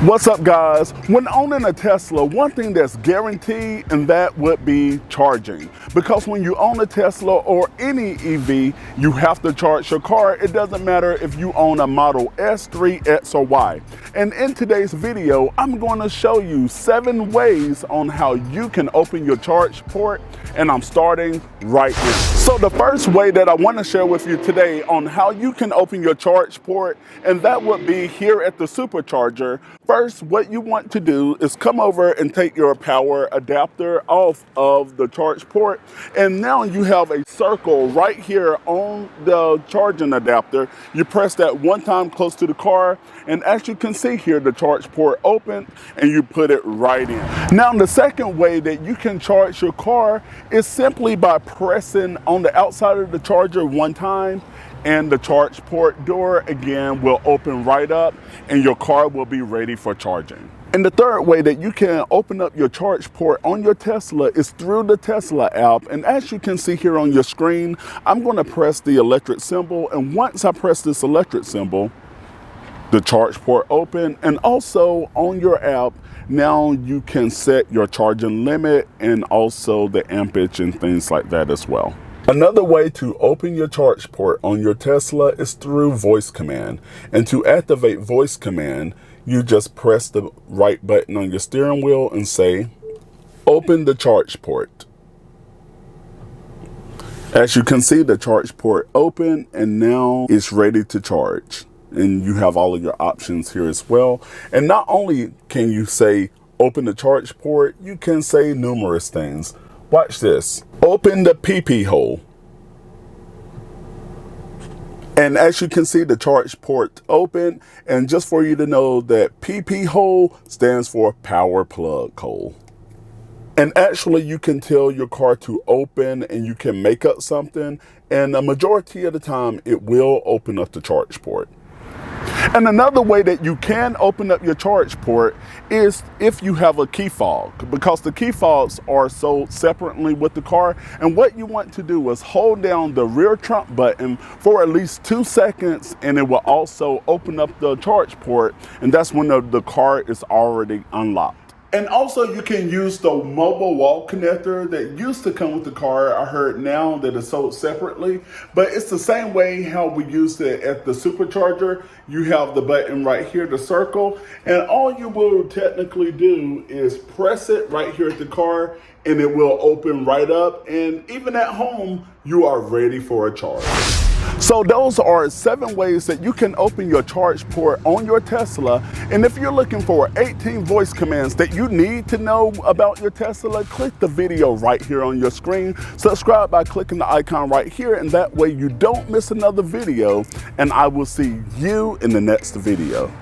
What's up, guys? When owning a Tesla, one thing that's guaranteed, and that would be charging. Because when you own a Tesla or any EV, you have to charge your car. It doesn't matter if you own a Model S, 3, X, or Y. And in today's video, I'm going to show you 7 ways on how you can open your charge port, and I'm starting right now. So the first way that I want to share with you today on how you can open your charge port, and that would be here at the supercharger. First, what you want to do is come over and take your power adapter off of the charge port, and now you have a circle right here on the charging adapter. You press that one time close to the car, and as you can see here, the charge port open, and you put it right in. Now, the second way that you can charge your car is simply by pressing on the outside of the charger one time, and the charge port door again will open right up, and your car will be ready for charging. And the third way that you can open up your charge port on your Tesla is through the Tesla app. And as you can see here on your screen, I'm going to press the electric symbol, and once I press this electric symbol, the charge port open. And also on your app, now you can set your charging limit and also the ampage and things like that as well. Another way to open your charge port on your Tesla is through voice command. And to activate voice command, you just press the right button on your steering wheel and say, open the charge port. As you can see, the charge port open, and now it's ready to charge. And you have all of your options here as well. And not only can you say, open the charge port, you can say numerous things. Watch this. Open the PP hole. And as you can see, the charge port open. And just for you to know that PP hole stands for power plug hole. And actually you can tell your car to open, and you can make up something. And the majority of the time it will open up the charge port. And another way that you can open up your charge port is if you have a key fob, because the key fobs are sold separately with the car. And what you want to do is hold down the rear trunk button for at least 2 seconds, and it will also open up the charge port. And that's when the car is already unlocked. And also you can use the mobile wall connector that used to come with the car. I heard now that it's sold separately, but it's the same way how we used it at the supercharger. You have the button right here, the circle, and all you will technically do is press it right here at the car, and it will open right up. And even at home, you are ready for a charge. So those are 7 ways that you can open your charge port on your Tesla. And if you're looking for 18 voice commands that you need to know about your Tesla, click the video right here on your screen. Subscribe by clicking the icon right here, and that way you don't miss another video. And I will see you in the next video.